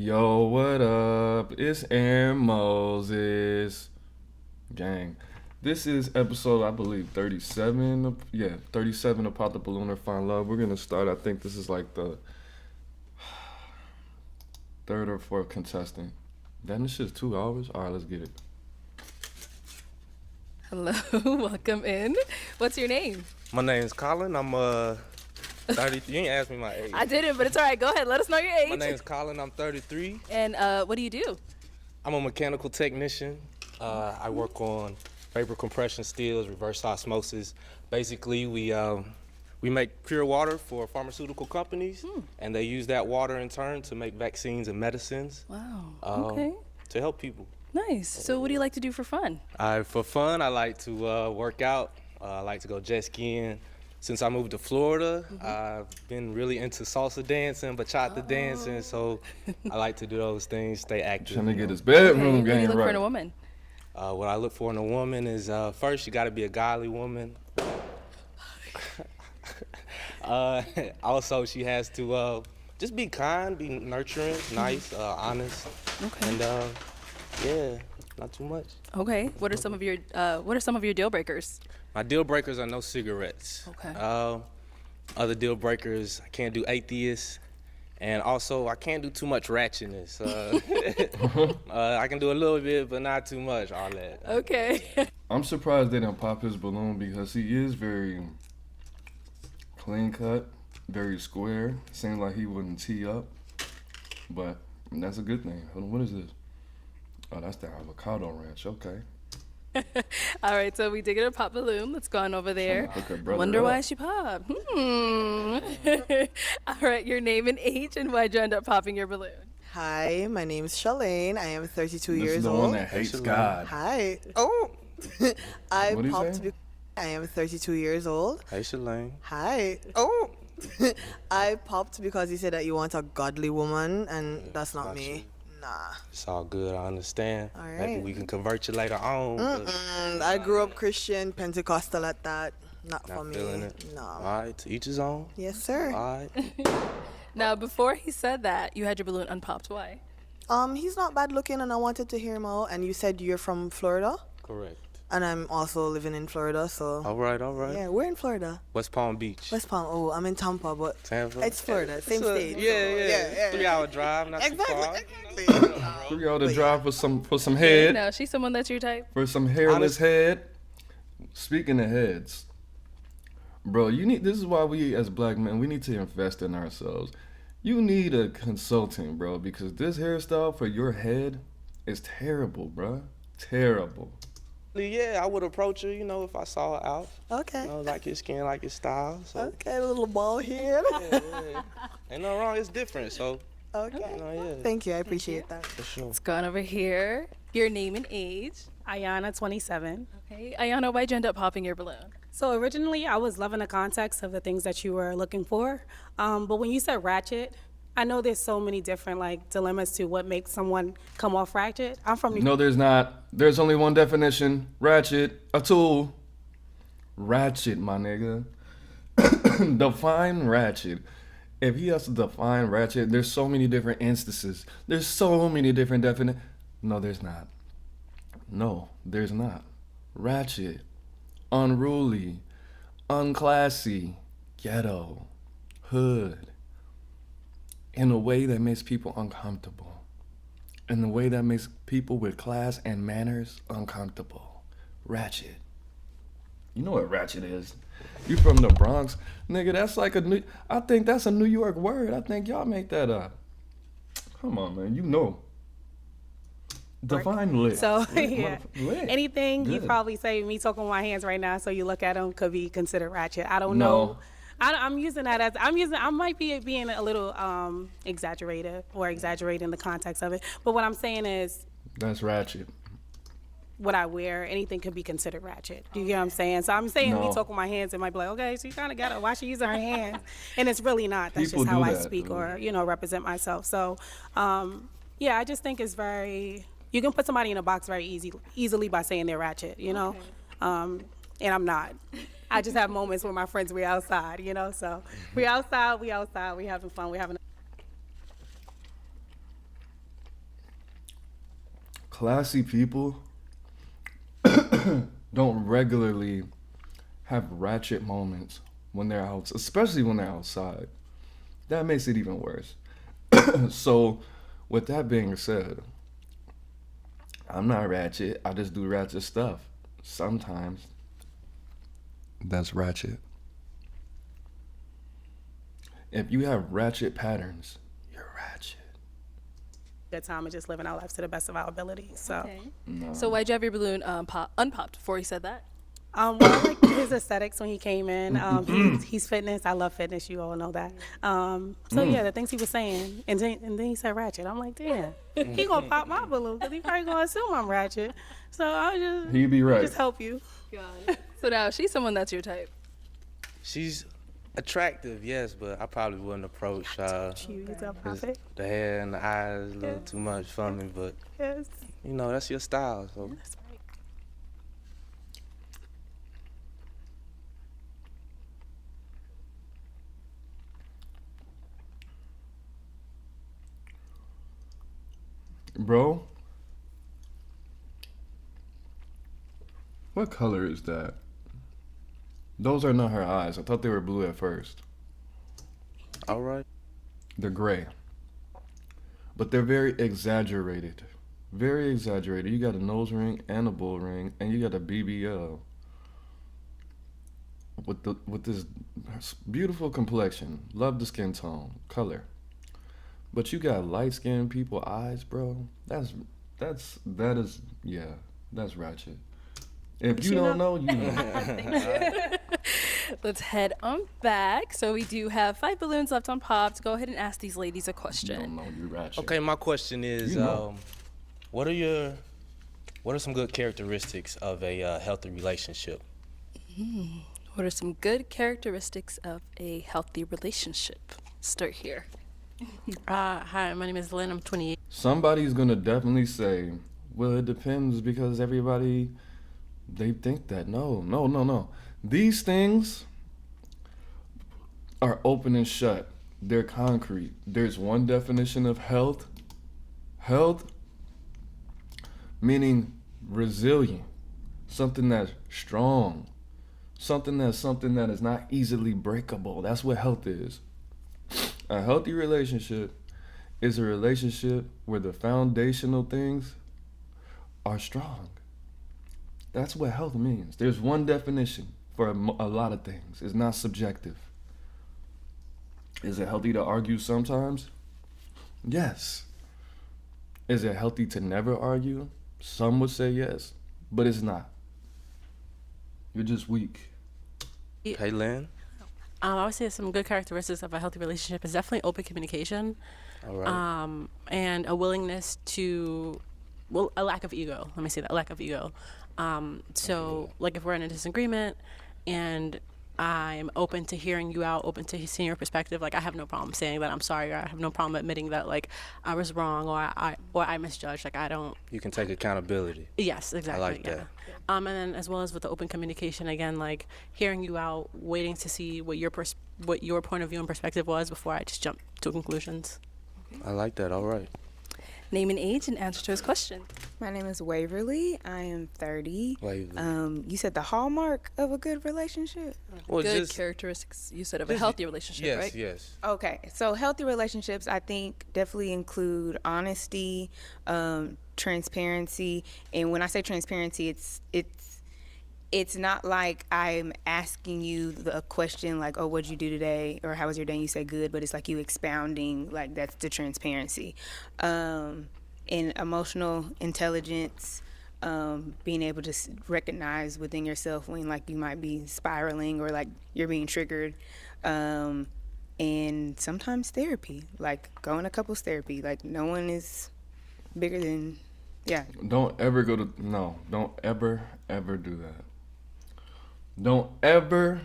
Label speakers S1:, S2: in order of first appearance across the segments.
S1: Yo, what up? It's Aaron Moses. Gang. This is episode, I believe, 37. 37 of Pop the Balloon or Find Love. We're going to start, I think this is like the third or fourth contestant. Damn, this shit's 2 hours? All right, let's get it.
S2: Hello, welcome in. What's your name?
S3: My name's Colin. I'm 30. You ain't asked me my age.
S2: I didn't, but it's all right. Go ahead. Let us know your age.
S3: My name's Colin. I'm 33.
S2: And what do you do?
S3: I'm a mechanical technician. I work on vapor compression steels, reverse osmosis. Basically, we make pure water for pharmaceutical companies, and they use that water in turn to make vaccines and medicines.
S2: Wow. Okay.
S3: To help people.
S2: Nice. So what do you like to do for fun?
S3: For fun, I like to work out. I like to go jet skiing. Since I moved to Florida, I've been really into salsa dancing, bachata dancing, so I like to do those things, stay active.
S1: Trying to get his bedroom
S2: What do
S1: game
S2: you look
S1: right.
S2: for in a woman?
S3: What I look for in a woman is, first, you gotta be a godly woman. Also, she has to just be kind, be nurturing, nice, honest.
S2: Okay.
S3: And yeah, not too much.
S2: Okay. What are some of your deal breakers?
S3: My deal breakers are no cigarettes.
S2: Okay.
S3: Other deal breakers, I can't do atheists. And also, I can't do too much ratchetness. I can do a little bit, but not too much, Arlette.
S2: Okay.
S1: I'm surprised they didn't pop his balloon because he is very clean cut, very square. Seems like he wouldn't tee up, but that's a good thing. Hold on, what is this? Oh, that's the avocado ranch. Okay.
S2: All right. So we did get a pop balloon. Let's go on over there.
S1: Hook her brother
S2: Wonder
S1: up.
S2: why she popped. All right. Your name and age and why'd you end up popping your balloon?
S4: Hi, my name is Shalane. I am 32
S1: This
S4: years
S1: is the
S4: old.
S1: one that hates God.
S4: Hi. Oh. I
S1: What do you
S4: popped
S1: say?
S4: because I am 32 years old.
S3: Hey, Shalane.
S4: Hi. Oh. I popped because you said that you want a godly woman, and that's not me. Nah.
S3: It's all good, I understand.
S4: All
S3: Maybe
S4: right.
S3: we can convert you later on. but
S4: I grew up Christian, Pentecostal at that. Not for
S3: Not feeling
S4: me.
S3: it.
S4: No.
S3: All right, to each his own.
S4: Yes, sir.
S3: All right.
S2: Now, before he said that, you had your balloon unpopped. Why?
S4: He's not bad looking, and I wanted to hear him out. And you said you're from Florida,
S3: Correct.
S4: and I'm also living in Florida, so.
S3: All right, all right.
S4: Yeah, we're in Florida.
S3: West Palm Beach.
S4: West Palm. Oh, I'm in Tampa, but
S3: Tampa.
S4: it's Florida, same
S3: It's a-
S4: state.
S3: Yeah. 3-hour drive, not too far.
S4: Exactly.
S1: 3 hour to drive for some head.
S2: No, she's someone that's your type.
S1: For some hairless
S3: Honest-
S1: head. Speaking of heads, bro, this is why we as black men, we need to invest in ourselves. You need a consultant, bro, because this hairstyle for your head is terrible, bro. Terrible.
S3: Yeah, I would approach her, if I saw her out.
S4: Okay.
S3: Like your skin, like your style. So,
S4: Okay, a little ball here.
S3: yeah. Ain't no wrong, it's different. So,
S4: Okay.
S3: yeah,
S4: Thank you. I appreciate that.
S3: for sure.
S2: Let's go on over here. Your name and age.
S5: Ayana, 27.
S2: Okay. Ayana, why'd you end up popping your balloon?
S5: So originally, I was loving the context of the things that you were looking for. But when you said ratchet, I know there's so many different dilemmas to what makes someone come off ratchet. I'm from New
S1: No, there's not. There's only one definition. Ratchet, a tool. Ratchet, my nigga. Define ratchet. If he has to define ratchet, there's so many different instances. There's so many different definitions. No, there's not. No, there's not. Ratchet, unruly, unclassy, ghetto, hood. In a way that makes people uncomfortable. In a way that makes people with class and manners uncomfortable. Ratchet. You know what ratchet is. You from the Bronx. Nigga, that's like I think that's a New York word. I think y'all make that up. Come on, man. You know. Define lit.
S5: So,
S1: Lit,
S5: yeah.
S1: lit.
S5: Anything you
S1: Good.
S5: probably say, me talking with my hands right now, so you look at them, could be considered ratchet. I don't
S1: No.
S5: know. I'm using that as, I might be being a little exaggerated or exaggerating the context of it. But what I'm saying is,
S1: That's ratchet.
S5: what I wear, anything could be considered ratchet. You get what I'm saying? So I'm saying
S1: No.
S5: me talking with my hands, it might be like, okay, so you kind of got to, why she using her hands? And it's really not. That's
S1: People
S5: just how
S1: do
S5: I
S1: that,
S5: speak
S1: though.
S5: or, represent myself. So, yeah, I just think it's very, you can put somebody in a box very easily by saying they're ratchet, and I'm not. I just have moments with my friends, we outside, so we outside, we having fun, we having
S1: classy people don't regularly have ratchet moments when they're out, especially when they're outside. That makes it even worse. So, with that being said, I'm not ratchet. I just do ratchet stuff. Sometimes that's ratchet. If you have ratchet patterns, you're ratchet.
S5: Good time of just living our lives to the best of our ability. So,
S2: Okay. So why'd you have your balloon unpopped before you said that?
S5: well, I like his aesthetics when he came in. He's fitness. I love fitness. You all know that. So yeah, the things he was saying, and then he said ratchet. I'm like, damn, he gonna pop my balloon because he probably gonna assume I'm ratchet. So I'll just
S1: He'd be right.
S5: just help you.
S2: So now she's someone that's your type.
S3: She's attractive, yes, but I probably wouldn't approach
S5: You, he's a
S3: 'cause
S5: prophet.
S3: the hair and the eyes a little too much for me. But
S5: Yes.
S3: you know, that's your style. So
S5: That's right.
S1: Bro, what color is that? Those are not her eyes. I thought they were blue at first.
S3: all right.
S1: They're gray. But they're very exaggerated. Very exaggerated. You got a nose ring and a bull ring, and you got a BBL. With this beautiful complexion. Love the skin tone, color. But you got light skinned people eyes, bro. That's ratchet. If you don't know, you know.
S2: Let's head on back. So we do have 5 balloons left unpopped. Go ahead and ask these ladies a
S1: You don't
S2: question.
S1: know you ratchet.
S3: Okay, my question is,
S1: You know.
S3: what are some good characteristics of a healthy relationship?
S2: What are some good characteristics of a healthy relationship? Start here.
S6: Hi, my name is Lynn. I'm 28.
S1: Somebody's gonna definitely say, well, it depends because everybody, they think that. No. These things are open and shut. They're concrete. There's one definition of health. Health meaning resilient, something that's strong, something that is not easily breakable. That's what health is. A healthy relationship is a relationship where the foundational things are strong. That's what health means. There's one definition for a lot of things. It's not subjective. Is it healthy to argue sometimes? Yes. Is it healthy to never argue? Some would say yes, but it's not. You're just weak.
S3: Hey, Lynn.
S6: I would say some good characteristics of a healthy relationship is definitely open communication,
S3: All right.
S6: and a willingness to, well, a lack of ego. Let me say that, a lack of ego. So, like, if we're in a disagreement and I'm open to hearing you out, open to seeing your perspective, like, I have no problem saying that I'm sorry, or I have no problem admitting that, like, I was wrong, or I misjudged. Like, I don't.
S3: You can take accountability.
S6: Yes, exactly.
S3: like
S6: yeah.
S3: that.
S6: And then as well as with the open communication, again, like hearing you out, waiting to see what your point of view and perspective was before I just jump to conclusions.
S3: I like that. All right.
S2: Name and age and answer to his question.
S7: My name is Waverly. I am 30.
S3: Waverly.
S7: You said the hallmark of a good relationship?
S3: Well,
S2: Good
S3: just
S2: characteristics, you said, of a
S3: just-
S2: healthy relationship,
S3: yes,
S2: right?
S3: yes.
S7: Okay, so healthy relationships, I think, definitely include honesty, transparency, and when I say transparency, it's not like I'm asking you a question like, oh, what'd you do today, or how was your day, and you say good, but it's like you expounding, like that's the transparency. And emotional intelligence, being able to recognize within yourself when like you might be spiraling or like you're being triggered. And sometimes therapy, like going to couples therapy, like no one is bigger than, yeah.
S1: Don't ever don't ever do that. Don't ever.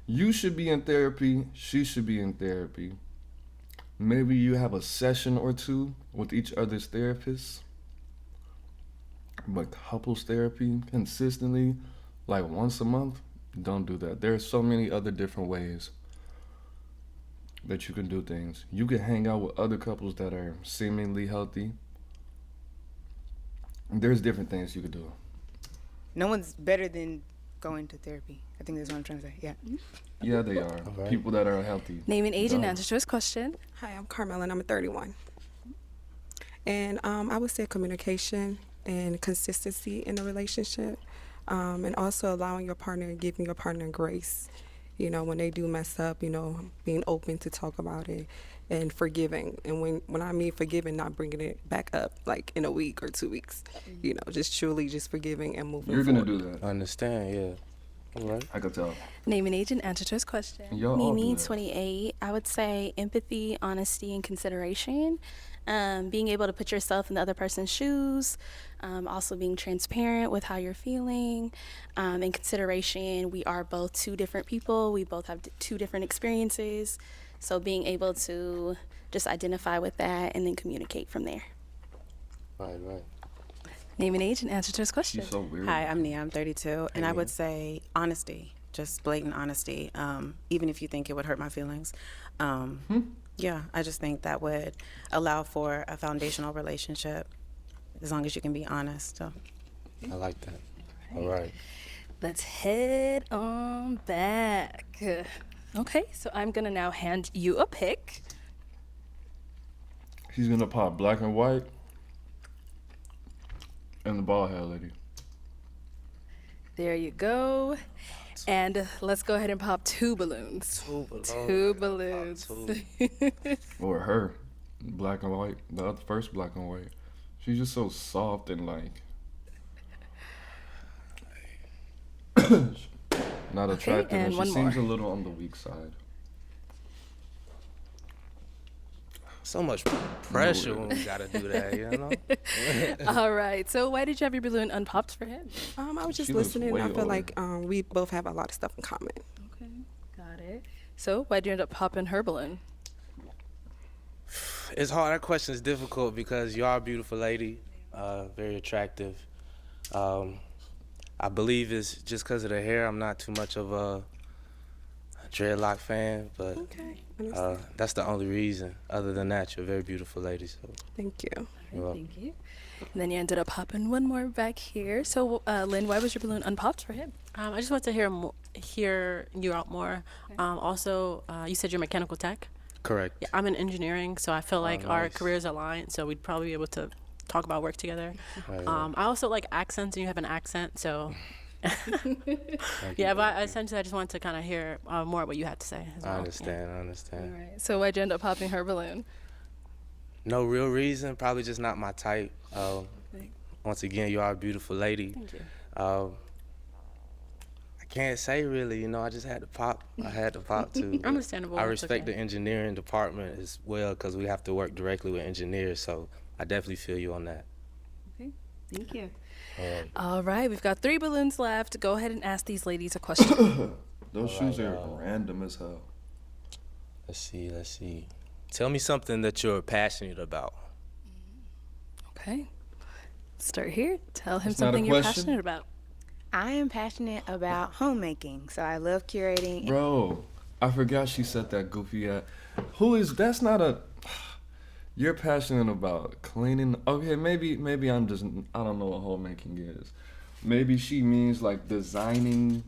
S1: You should be in therapy. She should be in therapy. Maybe you have a session or two with each other's therapists. But couples therapy consistently, like once a month, don't do that. There are so many other different ways that you can do things. You can hang out with other couples that are seemingly healthy. There's different things you could do.
S7: No one's better than going to therapy. I think that's what I'm trying to say. Yeah.
S1: Yeah, they are.
S3: right.
S1: People that are healthy.
S2: Name and age and
S1: don't.
S2: answer to his question.
S8: Hi, I'm Carmela, and I'm 31. And I would say communication and consistency in the relationship, and also allowing your partner and giving your partner grace. You know, when they do mess up, you know, being open to talk about it and forgiving. And when I mean forgiving, not bringing it back up like in a week or 2 weeks. You know, just truly just forgiving and moving
S1: You're gonna
S8: forward.
S1: do that.
S3: I understand, yeah. All right.
S1: I could tell.
S2: Name and age and answer to his question.
S1: Y'all all do
S9: Mimi,
S1: that.
S9: 28. I would say empathy, honesty, and consideration. Being able to put yourself in the other person's shoes. Also being transparent with how you're feeling. In consideration, we are both two different people. We both have two different experiences. So being able to just identify with that and then communicate from there.
S3: Right, right.
S2: Name and age and answer to his question.
S1: She's so weird.
S10: Hi, I'm Nia. I'm 32, and I
S3: Nia.
S10: would say honesty, just blatant honesty. Even if you think it would hurt my feelings, yeah, I just think that would allow for a foundational relationship, as long as you can be honest. So,
S3: I like that. All right.
S2: Let's head on back. Okay, so I'm gonna now hand you a pick.
S1: He's gonna pop black and white and the bald head lady.
S2: There you go. And let's go ahead and pop two balloons. Two balloons.
S1: Or her. Black and white. The other first black and white. She's just so soft and like not attractive,
S2: and
S1: and she
S2: one
S1: seems
S2: more.
S1: a little on the weak side.
S3: So much pressure when we gotta do that, you know?
S2: All right. So why did you have your balloon unpopped for him?
S8: I was just
S1: She looks
S8: listening.
S1: way
S8: I feel
S1: older.
S8: like we both have a lot of stuff in common.
S2: Okay, got it. So why'd you end up popping her balloon?
S3: It's hard. That question is difficult because you are a beautiful lady, very attractive. I believe it's just because of the hair. I'm not too much of a dreadlock fan, but
S8: Okay, understand.
S3: that's the only reason. Other than that, you're a very beautiful lady. So
S8: Thank you.
S3: you're welcome.
S2: Thank you. And then you ended up popping one more back here. So Lynn, why was your balloon unpopped for him?
S6: I just want to hear you out more. Also, you said you're mechanical tech.
S3: Correct.
S6: Yeah, I'm in engineering, so I feel like our
S3: nice.
S6: careers align, so we'd probably be able to talk about work together.
S3: Right,
S6: I also like accents, and you have an accent, so
S3: Thank you,
S6: yeah. But
S3: thank you.
S6: essentially, I just wanted to kind of hear more what you had to say. As well.
S3: I
S6: Yeah.
S3: understand. I
S2: All
S3: understand.
S2: right. So why'd you end up popping her balloon?
S3: No real reason. Probably just not my type. Once again, you are a beautiful lady.
S6: Thank you.
S3: I can't say really. You know, I just had to pop. I had to pop too. but
S6: Understandable.
S3: I
S6: That's
S3: respect
S6: okay.
S3: the engineering department as well because we have to work directly with engineers. So I definitely feel you on that.
S2: Okay. Thank you.
S3: All right.
S2: All right. We've got 3 balloons left. Go ahead and ask these ladies a question.
S1: Those shoes are random as hell.
S3: Let's see. Let's see. Tell me something that you're passionate about.
S2: Okay. Start here. Tell him
S1: That's not a
S2: something you're
S1: question?
S2: passionate about.
S7: I am passionate about homemaking, so I love curating.
S1: Bro, I forgot she said that goofy ass. Who is that's not a you're passionate about cleaning. Okay, maybe I'm just I don't know what homemaking is. Maybe she means like designing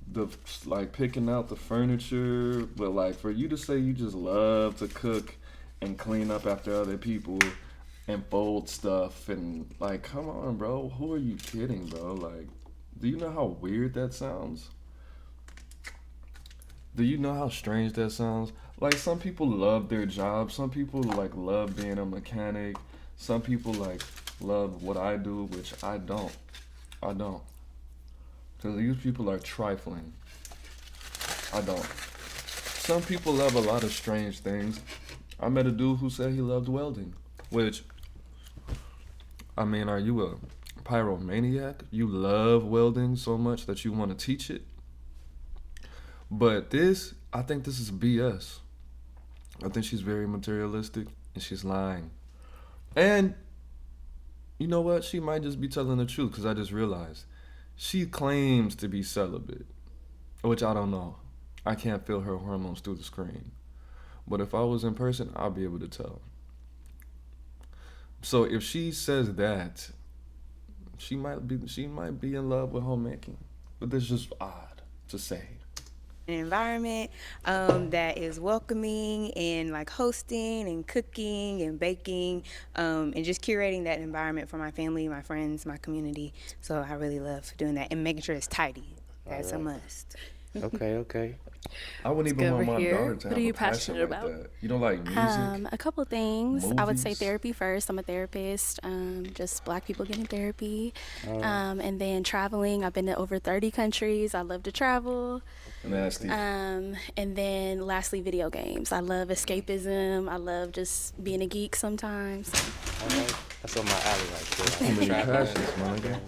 S1: the like picking out the furniture, but like for you to say you just love to cook and clean up after other people and fold stuff and like come on, bro. Who are you kidding, bro? Like do you know how weird that sounds? Do you know how strange that sounds? Like some people love their job. Some people like love being a mechanic. Some people like love what I do, which I don't. I don't. Because these people are trifling. I don't. Some people love a lot of strange things. I met a dude who said he loved welding, which, I mean, are you a pyromaniac? You love welding so much that you want to teach it? But this, I think this is BS. I think she's very materialistic and she's lying. And you know what? She might just be telling the truth because I just realized she claims to be celibate, which I don't know. I can't feel her hormones through the screen. But if I was in person, I'll be able to tell. So if she says that, She might be in love with homemaking, but that's just odd to say.
S7: An environment that is welcoming and like hosting and cooking and baking and just curating that environment for my family, my friends, my community. So I really love doing that and making sure it's tidy. That's a must.
S3: Okay.
S1: I wouldn't
S2: go
S1: even want
S2: over
S1: my
S2: here.
S1: daughter to
S2: What
S1: have
S2: are you
S1: a passion
S2: passionate
S1: like
S2: about?
S1: that. You don't like music?
S9: A couple of things. I would say
S1: Movies?
S9: therapy first. I'm a therapist. Just Black people getting therapy. And then traveling. I've been to over 30 countries. I love to travel.
S1: Nasty.
S9: And then lastly, video games. I love escapism. I love just being a geek sometimes.
S3: All right. That's on my alley right there.
S1: Too many
S3: Traveling.
S1: passions, my nigga.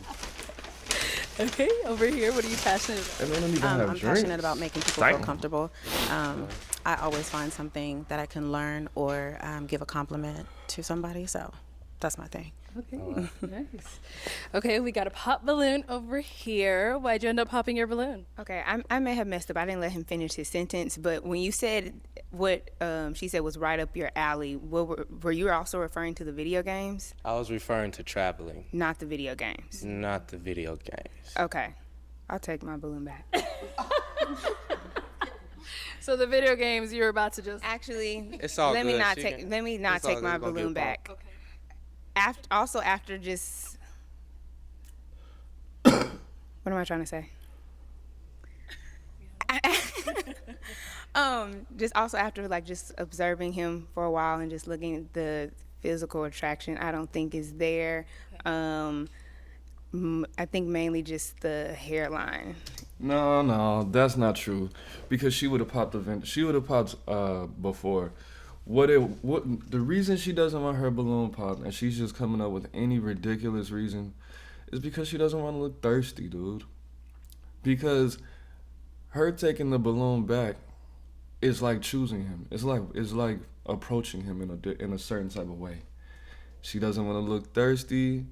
S2: Okay, over here, what are you passionate about?
S1: And they don't even have
S10: I'm
S1: drinks.
S10: passionate about making people feel
S1: Damn.
S10: comfortable. I always find something that I can learn or give a compliment to somebody. So that's my thing.
S2: Okay, nice. Okay, we got a pop balloon over here. Why'd you end up popping your balloon?
S7: Okay, I may have messed up. I didn't let him finish his sentence, but when you said what she said was right up your alley, were you also referring to the video games?
S3: I was referring to traveling,
S7: Not the video games.
S3: not the video games.
S7: Okay, I'll take my balloon back.
S2: So the video games you were about to just...
S7: Actually,
S3: It's all
S7: let me
S3: good.
S7: not
S3: She
S7: take
S3: can-
S7: let me not
S3: it's all
S7: take
S3: good.
S7: my
S3: We're gonna
S7: balloon
S3: get a
S7: back.
S3: bump.
S7: After just what am I trying to say? Just also after like just observing him for a while and just looking at the physical attraction, I don't think is there. I think mainly just the hairline.
S1: No, that's not true. Because she would have popped before. The reason she doesn't want her balloon popped and she's just coming up with any ridiculous reason is because she doesn't want to look thirsty, dude. Because her taking the balloon back is like choosing him. It's like approaching him in a certain type of way. She doesn't want to look thirsty.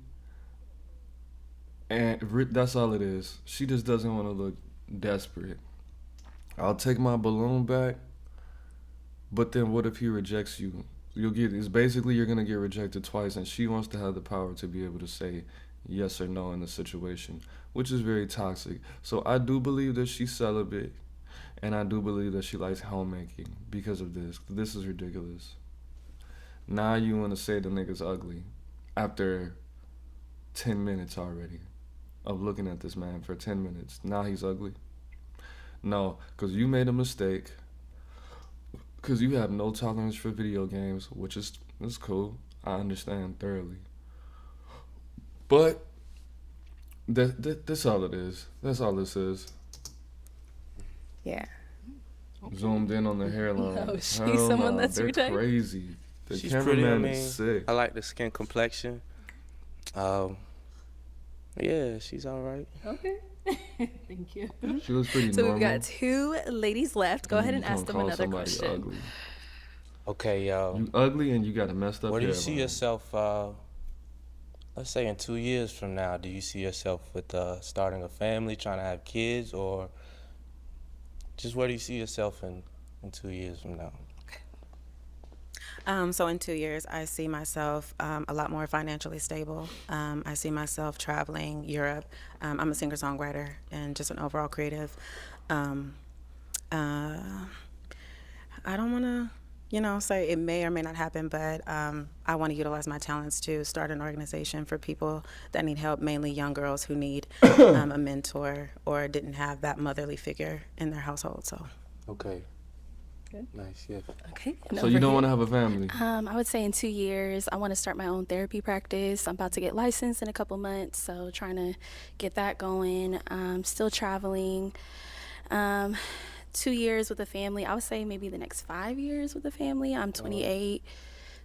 S1: And that's all it is. She just doesn't want to look desperate. I'll take my balloon back, but then what if he rejects you? You're gonna get rejected twice, and she wants to have the power to be able to say yes or no in the situation, which is very toxic. So I do believe that she's celibate, and I do believe that she likes homemaking because of this. This is ridiculous. Now you want to say the nigga's ugly after 10 minutes already of looking at this man for 10 minutes. Now he's ugly? No, because you made a mistake. Because you have no tolerance for video games, which is cool. I understand thoroughly. But that's all it is. That's all this is.
S7: Yeah.
S1: Zoomed in on the hairline.
S2: Oh, she's
S1: Hell
S2: someone
S1: no,
S2: that's
S1: they're
S2: your type?
S1: crazy. The
S3: She's pretty. I
S1: cameraman
S3: mean,
S1: is sick.
S3: I like the skin complexion. Yeah, she's all right.
S2: Okay. Thank you.
S1: She looks pretty
S2: So
S1: normal.
S2: we've got 2 ladies left. Go ahead and
S1: You
S2: ask
S1: gonna
S2: them
S1: call
S2: another
S1: somebody
S2: question.
S1: Ugly.
S3: Okay,
S1: You ugly and you got a messed up
S3: where do you see
S1: hairline.
S3: yourself? Let's say in 2 years from now, do you see yourself with starting a family, trying to have kids, or just where do you see yourself in 2 years from now?
S10: So in 2 years, I see myself a lot more financially stable. I see myself traveling Europe. I'm a singer-songwriter and just an overall creative. I don't want to, say it may or may not happen, but I want to utilize my talents to start an organization for people that need help, mainly young girls who need a mentor or didn't have that motherly figure in their household. So.
S3: Okay.
S2: Good.
S3: Nice, yeah.
S2: Okay.
S1: So you don't want to have a family?
S9: I would say in 2 years, I want to start my own therapy practice. I'm about to get licensed in a couple months, so trying to get that going. Still traveling. 2 years with a family. I would say maybe the next 5 years with a family. I'm 28,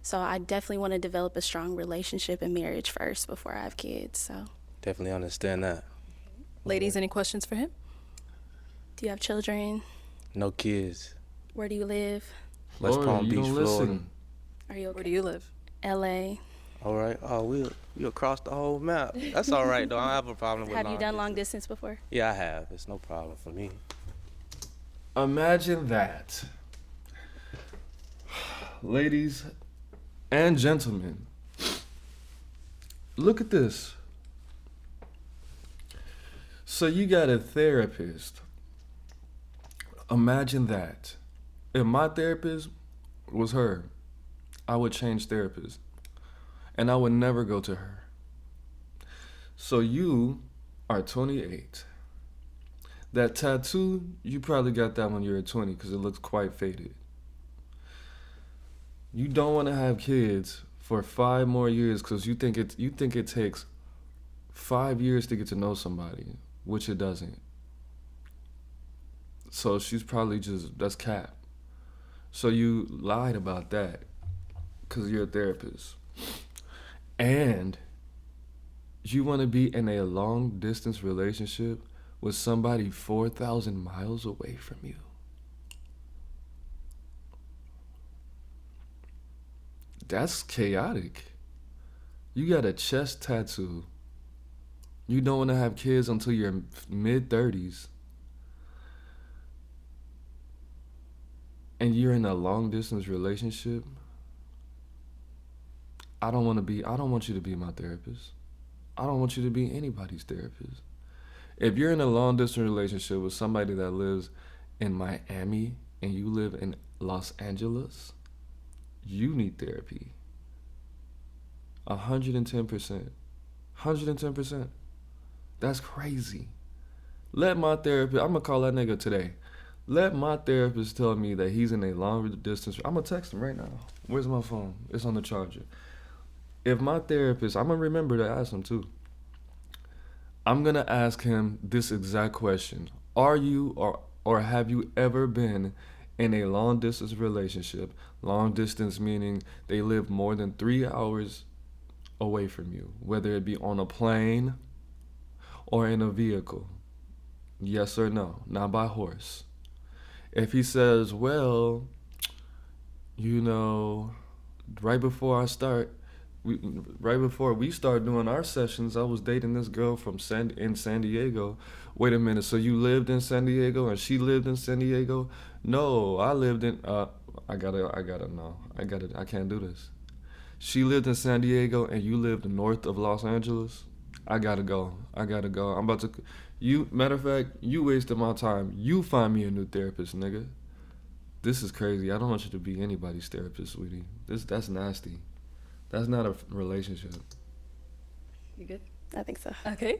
S9: so I definitely want to develop a strong relationship and marriage first before I have kids. So
S3: Definitely understand that.
S2: Ladies, any questions for him?
S9: do you have children?
S3: No kids.
S9: Where do you live?
S3: West
S1: Florida,
S3: Palm
S1: you
S3: Beach,
S1: don't
S3: Florida.
S1: listen.
S9: Are you
S2: Where
S9: okay?
S2: do you live?
S9: LA.
S3: All right. Oh, we across the whole map. That's all right, though. I don't have a problem with
S9: Have you done long
S3: distance.
S9: distance before?
S3: Yeah, I have. It's no problem for me.
S1: Imagine that. Ladies and gentlemen, look at this. So you got a therapist. Imagine that. If my therapist was her, I would change therapists. And I would never go to her. So you are 28. That tattoo, you probably got that when you were 20 because it looks quite faded. You don't want to have kids for 5 more years because you think it takes 5 years to get to know somebody, which it doesn't. So she's probably that's cap. So you lied about that because you're a therapist. And you want to be in a long distance relationship with somebody 4,000 miles away from you. That's chaotic. You got a chest tattoo. You don't want to have kids until your mid-30s. And you're in a long distance relationship. I don't want you to be my therapist. I don't want you to be anybody's therapist. If you're in a long distance relationship with somebody that lives in Miami and you live in Los Angeles, you need therapy. 110%. 110%. That's crazy. Let my therapist, I'm going to call that nigga today. Let my therapist tell me that he's in a long distance. I'm going to text him right now. Where's my phone? It's on the charger. If my therapist, I'm going to remember to ask him too. I'm going to ask him this exact question. Are you or have you ever been in a long distance relationship? Long distance meaning they live more than 3 hours away from you, whether it be on a plane or in a vehicle. Yes or no? Not by horse. If he says, well, right before we start doing our sessions, I was dating this girl from in San Diego. Wait a minute, so you lived in San Diego and she lived in San Diego? No, I lived in I can't do this. She lived in San Diego and you lived north of Los Angeles? I gotta go. I'm about to matter of fact, you wasted my time. You find me a new therapist, nigga. This is crazy. I don't want you to be anybody's therapist, sweetie. That's nasty. That's not a relationship.
S2: You good?
S9: I think so.
S2: Okay.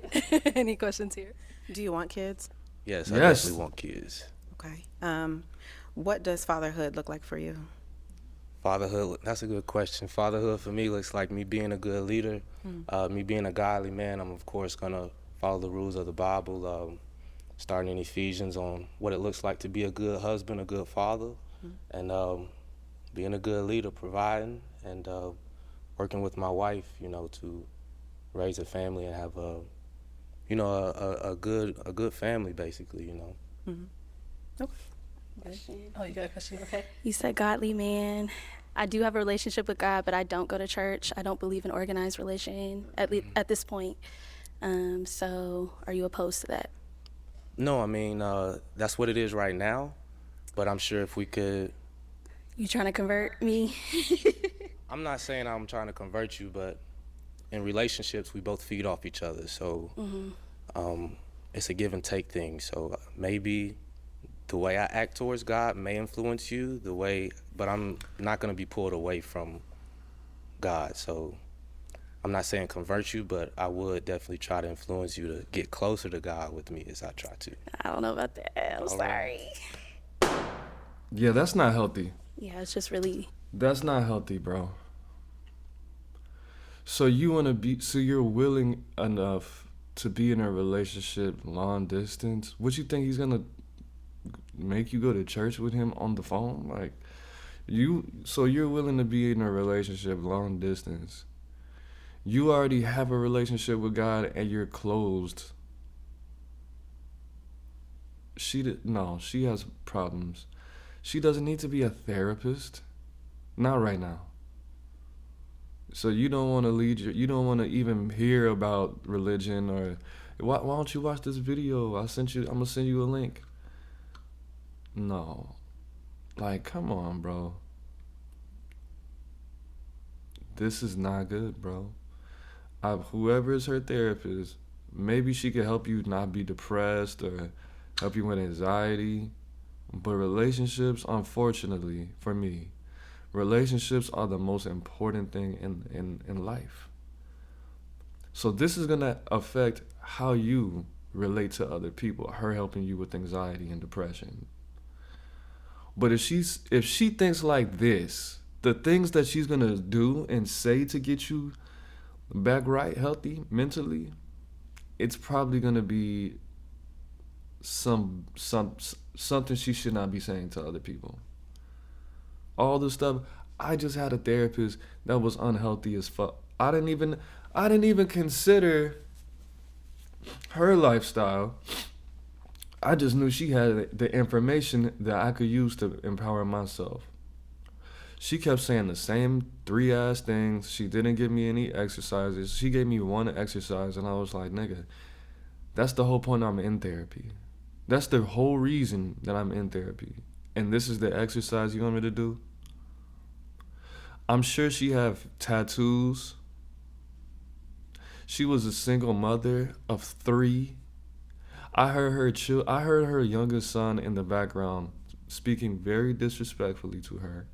S2: Any questions here?
S10: Do you want kids?
S3: Yes, I
S1: Yes.
S3: definitely want kids.
S10: Okay. What does fatherhood look like for you?
S3: Fatherhood, that's a good question. Fatherhood for me looks like me being a good leader, me being a godly man. I'm, of course, going to follow the rules of the Bible, starting in Ephesians on what it looks like to be a good husband, a good father, and being a good leader, providing, and working with my wife, to raise a family and have a good family, basically,
S10: Okay.
S2: Oh, you got a question? Okay.
S9: You said godly man. I do have a relationship with God, but I don't go to church. I don't believe in organized religion at this point. So are you opposed to that?
S3: No, I mean, that's what it is right now, but I'm sure if we could...
S9: You trying to convert me?
S3: I'm not saying I'm trying to convert you, but in relationships, we both feed off each other, so it's a give and take thing. So maybe the way I act towards God may influence you, but I'm not going to be pulled away from God. So I'm not saying convert you, but I would definitely try to influence you to get closer to God with me as I try to.
S9: I don't know about that. I'm sorry.
S1: Yeah, that's not healthy.
S9: Yeah, it's just really...
S1: That's not healthy, bro. So you're willing enough to be in a relationship long distance? What you think he's gonna make you go to church with him on the phone? So you're willing to be in a relationship long distance. You already have a relationship with God and you're closed. She has problems. She doesn't need to be a therapist. Not right now. So you don't want to you don't want to even hear about religion or why don't you watch this video? I'm gonna send you a link. No. Come on, bro. This is not good, bro. Whoever is her therapist, maybe she could help you not be depressed or help you with anxiety. But relationships, unfortunately, for me, relationships are the most important thing in life. So this is going to affect how you relate to other people, her helping you with anxiety and depression. But if she thinks like this, the things that she's going to do and say to get you back right, healthy, mentally, it's probably going to be something she should not be saying to other people. All this stuff. I just had a therapist that was unhealthy as fuck. I didn't even consider her lifestyle. I just knew she had the information that I could use to empower myself. She kept saying the same 3-ass things. She didn't give me any exercises. She gave me one exercise, and I was like, nigga, that's the whole point I'm in therapy. That's the whole reason that I'm in therapy. And this is the exercise you want me to do? I'm sure she have tattoos. She was a single mother of 3. I heard her youngest son in the background speaking very disrespectfully to her.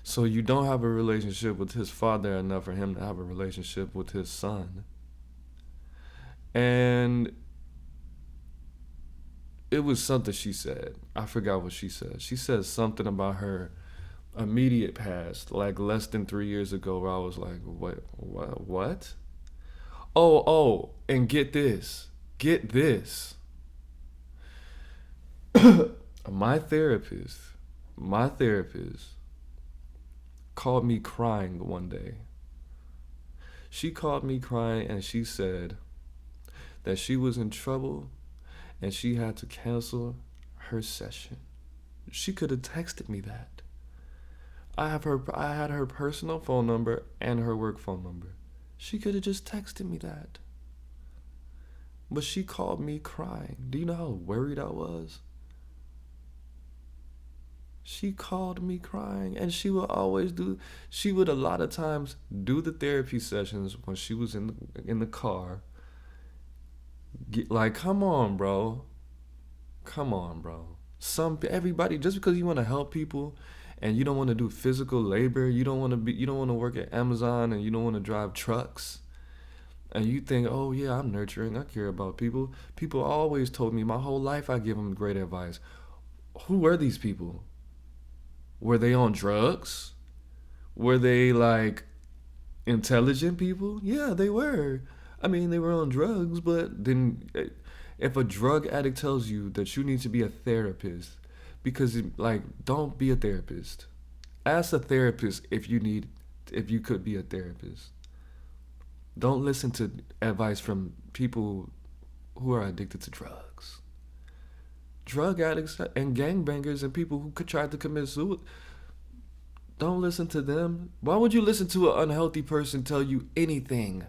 S1: So you don't have a relationship with his father enough for him to have a relationship with his son. And it was something she said. I forgot what she said. She said something about her immediate past, like less than 3 years ago, where I was like, what? Oh, and get this. My therapist called me crying one day. She called me crying and she said that she was in trouble and she had to cancel her session. She could have texted me that. I had her personal phone number and her work phone number. She could have just texted me that. But she called me crying. Do you know how worried I was? She called me crying, and she would a lot of times do the therapy sessions when she was in the car. Like, come on, bro. Everybody, just because you want to help people and you don't want to do physical labor, you don't want to work at Amazon, and you don't want to drive trucks, and you think, oh yeah, I'm nurturing, I care about people. People always told me my whole life I give them great advice. Who were these people? Were they on drugs? Were they like intelligent people? Yeah, they were. I mean, they were on drugs, but then if a drug addict tells you that you need to be a therapist, because don't be a therapist. Ask a therapist if you could be a therapist. Don't listen to advice from people who are addicted to drugs. Drug addicts and gangbangers and people who could try to commit suicide. Don't listen to them. Why would you listen to an unhealthy person tell you anything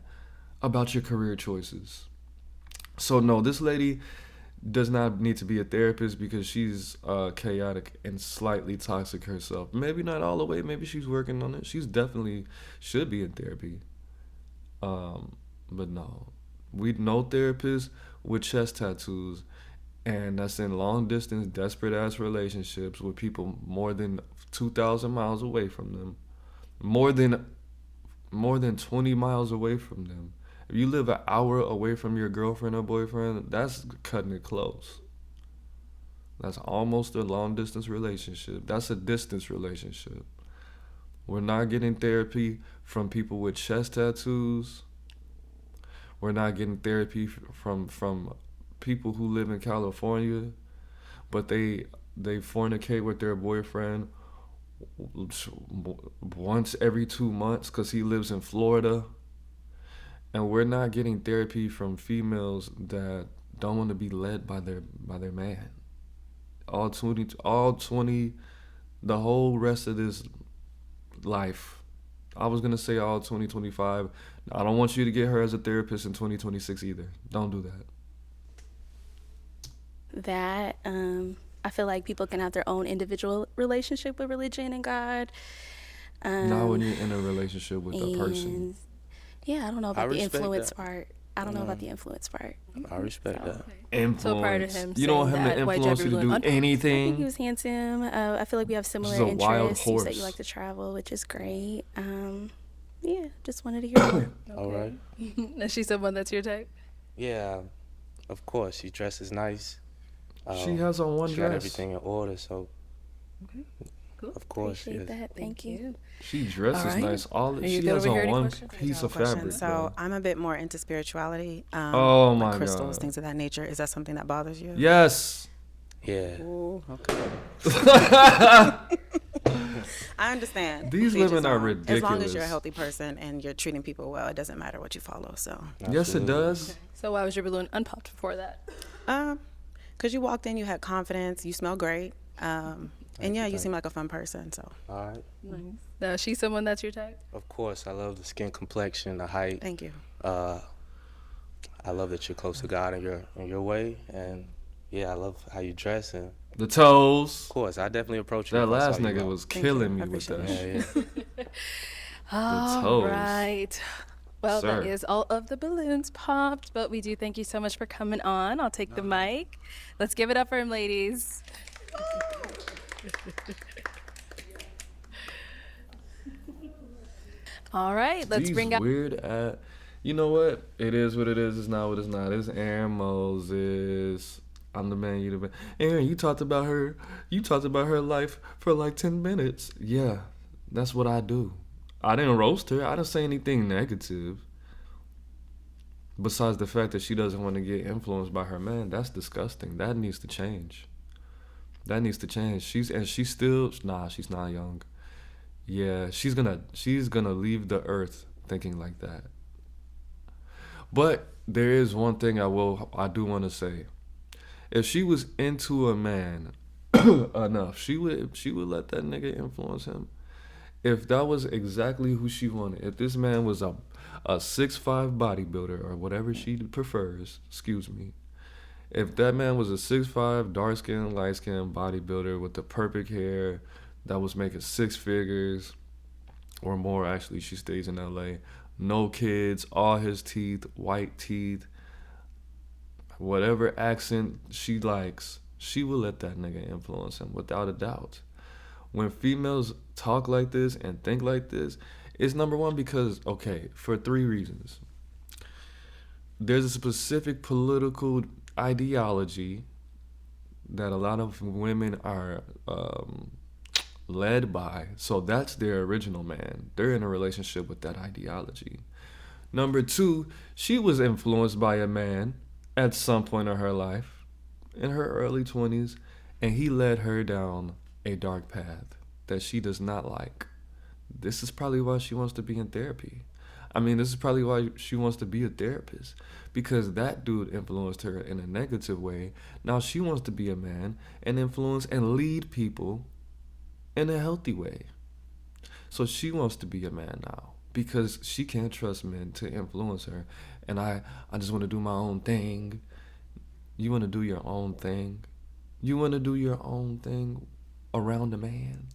S1: about your career choices? So no, this lady does not need to be a therapist because she's chaotic and slightly toxic herself. Maybe not all the way. Maybe she's working on it. She's definitely should be in therapy. But no, we know therapists with chest tattoos, and that's in long distance, desperate ass relationships with people more than 2,000 miles away from them, more than 20 miles away from them. If you live an hour away from your girlfriend or boyfriend, that's cutting it close. That's almost a long distance relationship. That's a distance relationship. We're not getting therapy from people with chest tattoos. We're not getting therapy from people who live in California, but they fornicate with their boyfriend once every 2 months because he lives in Florida. And we're not getting therapy from females that don't want to be led by their man. All 20, the whole rest of this life. I was gonna say all 2025. I don't want you to get her as a therapist in 2026 either. Don't do that.
S9: I feel like people can have their own individual relationship with religion and God.
S1: Not when you're in a relationship with a person.
S9: Yeah, I don't know about the influence part. I don't know about the influence part.
S3: I respect that.
S1: Influence.
S2: So prior to him
S1: you don't
S2: saying
S1: have to
S2: that, why'd you
S1: influence
S2: ever
S1: you to
S2: do
S1: do
S2: an
S9: I think he
S1: anything.
S9: was handsome. I feel like we have similar
S1: is a wild
S9: interests. You said you
S1: horse.
S9: like to travel, which is great. Yeah, just wanted to hear more.
S3: All right.
S2: Is she someone that's your type?
S3: Yeah, of course. She dresses nice.
S1: She has on one
S3: She got
S1: dress.
S3: everything in order, so
S2: Cool.
S3: of course,
S9: Appreciate
S3: yes.
S9: that. Thank you.
S1: She dresses
S2: All right.
S1: nice. All
S2: Are you
S1: she
S2: good
S1: has
S2: over here?
S1: on
S2: Any
S1: one
S2: questions?
S1: piece of
S10: Question.
S1: fabric.
S10: So
S1: bro.
S10: I'm a bit more into spirituality.
S1: Oh,
S10: like
S1: my
S10: crystals,
S1: God.
S10: things of that nature. Is that something that bothers you?
S1: Yes.
S3: Yeah.
S10: Ooh, okay. I understand.
S1: These
S10: To each
S1: women
S10: his
S1: are
S10: own. As long as you're a
S1: ridiculous.
S10: healthy person and you're treating people well, it doesn't matter what you follow. So,
S1: Yes, it does.
S2: So why was your balloon unpopped before that?
S10: because you walked in, you had confidence, you smell great, and yeah, you seem like a fun person. So,
S3: All right.
S2: Nice. Now, is she someone that's your type?
S3: Of course, I love the skin complexion, the height.
S10: thank you.
S3: I love that you're close to God in your way, and yeah, I love how you dress, and
S1: The toes.
S3: of course, I definitely approach you.
S1: That
S3: if I saw
S1: last
S3: you
S1: nigga
S3: out.
S1: was
S10: Thank
S1: killing
S10: you.
S1: me
S10: I
S1: with
S10: appreciate
S1: that.
S3: Yeah, yeah.
S2: All
S1: toes.
S2: right. Well, that
S1: Sir.
S2: is all of the balloons popped, but we do thank you so much for coming on. I'll take the mic. Let's give it up for him, ladies. All right, let's
S1: These
S2: bring out.
S1: weird you know what? It is what it is. It's not what it's not. It's Aaron Moses. I'm the man, you the man. Aaron, you talked about her. You talked about her life for like 10 minutes. Yeah, that's what I do. I didn't roast her. I didn't say anything negative. Besides the fact that she doesn't want to get influenced by her man, that's disgusting. That needs to change. That needs to change. She's not young. Yeah, she's gonna leave the earth thinking like that. But there is one thing I do want to say. If she was into a man enough, she would let that nigga influence him. If that was exactly who she wanted, if this man was a 6'5" bodybuilder or whatever she prefers, excuse me. If that man was a 6'5", dark-skinned, light-skinned bodybuilder with the perfect hair that was making 6 figures or more, actually, she stays in LA, no kids, all his teeth, white teeth, whatever accent she likes, she will let that nigga influence him without a doubt. When females talk like this and think like this, it's number one because, okay, for 3 reasons. There's a specific political ideology that a lot of women are led by. So that's their original man. They're in a relationship with that ideology. Number 2, she was influenced by a man at some point in her life, in her early 20s, and he led her down a dark path that she does not like. This is probably why she wants to be in therapy. I mean, this is probably why she wants to be a therapist, because that dude influenced her in a negative way. Now she wants to be a man and influence and lead people in a healthy way. So she wants to be a man now because she can't trust men to influence her. And I just want to do my own thing. You want to do your own thing? You want to do your own thing around a man?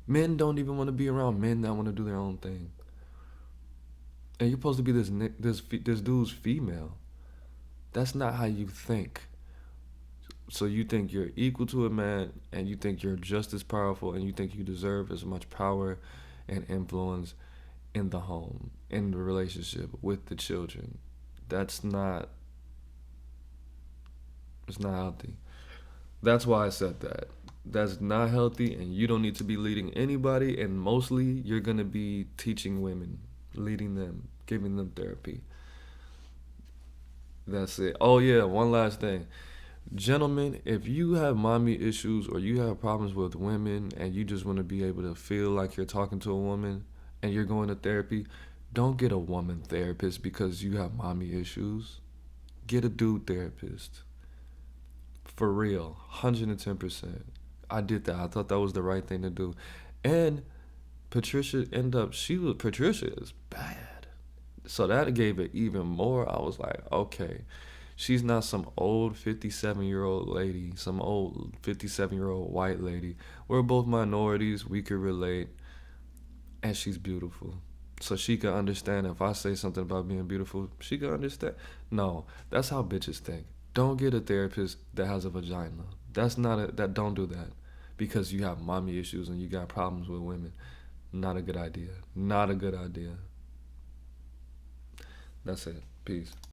S1: Men don't even want to be around men that want to do their own thing. And you're supposed to be this dude's female. That's not how you think. So you think you're equal to a man, and you think you're just as powerful, and you think you deserve as much power and influence in the home, in the relationship, with the children. It's not healthy. That's why I said that. That's not healthy, and you don't need to be leading anybody, and mostly you're going to be teaching women, leading them, giving them therapy. That's it. Oh yeah, one last thing. Gentlemen, if you have mommy issues or you have problems with women and you just want to be able to feel like you're talking to a woman and you're going to therapy, don't get a woman therapist because you have mommy issues. Get a dude therapist. For real, 110%. I did that. I thought that was the right thing to do. And Patricia is bad. So that gave it even more. I was like, okay, she's not some old 57-year-old lady, some old 57-year-old white lady. We're both minorities. We could relate. And she's beautiful. so she can understand. If I say something about being beautiful, she can understand. No, that's how bitches think. Don't get a therapist that has a vagina. Don't do that, because you have mommy issues and you got problems with women. Not a good idea. Not a good idea. That's it. Peace.